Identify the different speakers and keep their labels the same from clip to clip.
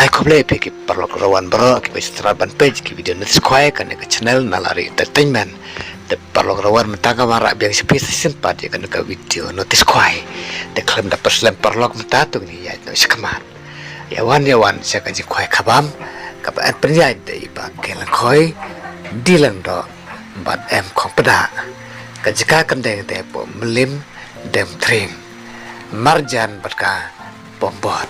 Speaker 1: Hai koble pe ki perlok rawan bro ki straban page ki video notis kwai kan ke channel nalari entertainment de perlok rawan mentaga mara biang sepi sempat ya kan ke video notis kwai de klaim da perslem perlok mentatung ni ya no sekaman yawan saya kaji kwai kabam kapan penjai de iba kelang khoi dilang do bat em khong pada kajika kendeng te po melim dem tring marjan berka bombot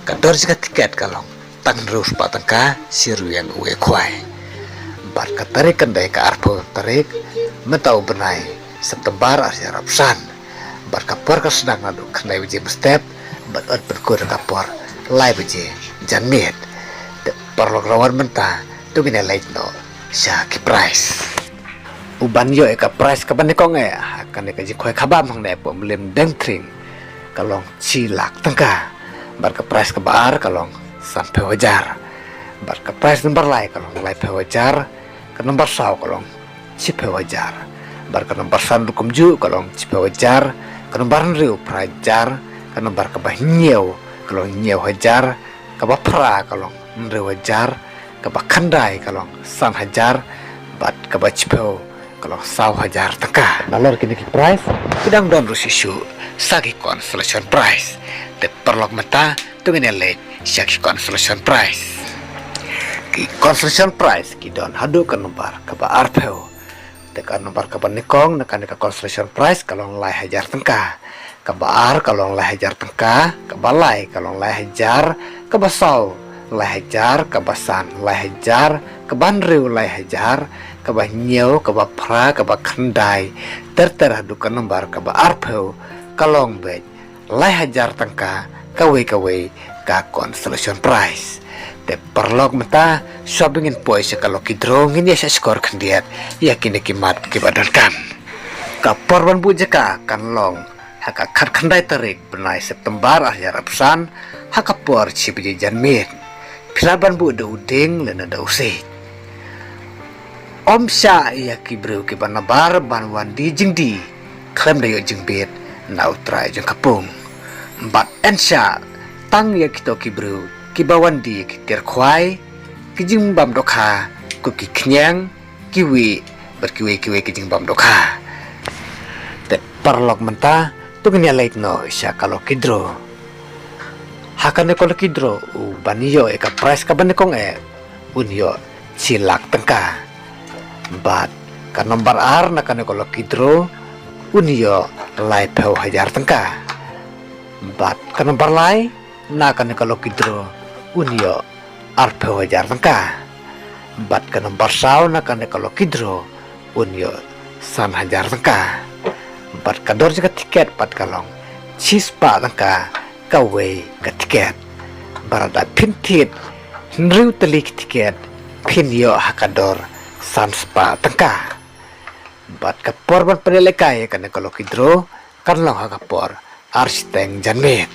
Speaker 1: kador jika tiket kalong tang terus patangka siruyan uwe kwai bar katarik kendai ke arpo tarik mentau benai setembar arya rapsan bar kapor ka sedang ngadu kendai beje step bat ot berkur kapor lai beje janmit de perlok rawan menta tu bina late no sya ki price uban yo eka price kaban ni kong akan ka ji khoi khabam hang ne po mlim deng tring kalong cilak tangka bar ke price ke bar kalong sampai wajar bar ke price nomor lai kalong lai pe wajar ke nomor sau kalong cipe wajar bar ke nomor san dukum ju kalong cipe wajar ke nomor riu prajar ke nomor ke bah nyeu kalong nyeu wajar ke bah pra kalong riu wajar ke bah kandai kalong san hajar bat ke bah cipe kalong sau hajar teka nalor kini ki price sedang don rusisu sagi consolation prize de perlok mata tungin elek sagi consolation prize ki consolation prize ki don hadu kan nomor ke ba arpeu de kan nomor ke nikong nekan ka consolation prize kalong lai hajar tengka ke ba kalong lai hajar tengka ke balai kalong lai hajar ke basau lai hajar ke basan lai hajar ke banriu lai hajar ke ba nyeu ke ba pra ke ba kandai terhadu kan nomor ke ba arpeu kalong bet lai hajar tangka kawe ka consolation prize de perlok mata shoppingin poise kalau kidrong ini ya skor kendiat yakin kimat kibadan kan kaporban bujeka kan long haka khat khandai tarik benai September akhir rapsan haka por cibiji janmit pilaban bu de uding lena da usai om sya ya kibru kibanabar banwan di jingdi klaim dayo jingbit nautrai jeng kapung bat ensha tang ya kito kibru kibawan di kitir kwai kijing bam dokha kuki knyang kiwi berkiwi kijing bam dokha te perlok menta tugnya late no sya kalau kidro hakane kalau kidro u baniyo eka price ka banikong unyo cilak tengka bat ka nomor ar nakane kalau kidro unyo lai peu hajar tengka bat ka nomor lai nakane kalau kidro unyo ar peu hajar tengka bat ka nomor sau nakane kalau kidro unyo san hajar tengka bat ka dor jika tiket pat kalong cispa tengka kawe ka tiket barada pintit nriu telik tiket pinyo hakador san spa tengka bat kapor ban penelekai kan kalau kidro kan long kapor arsteng janmit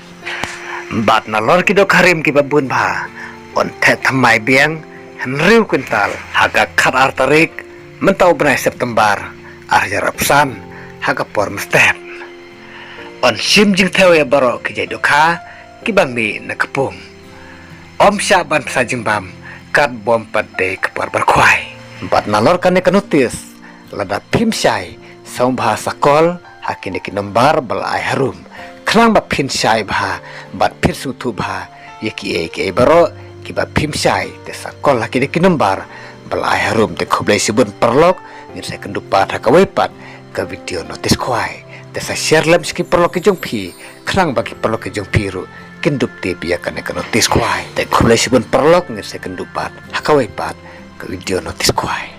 Speaker 1: bat nalor kido karim ki babun ba on the thamai biang henriu kuntal haga khat artarik mentau benai September akhir rapsan haga por mestep on sim jing theo ya baro ki jai dokha ki bangmi na kapung om sya ban sajing bam kat bom pade kapor berkwai bat nalor kan kanutis lada pim syai saum bahasa kol hakini ki nombar balai harum klang ba pin syai bah bat pir sutu bah yeki baro ki ba pim syai te sakol hakini ki nombar balai harum te khoblai sibun perlok ngir saya kendupat hakawepat ke video notis kwai te sa share lam ski perlok ki jongpi klang bagi perlok ki jongpiru kendup te biakan ke notis kwai te khoblai sibun perlok ngir saya kendupat hakawepat ke video notis kwai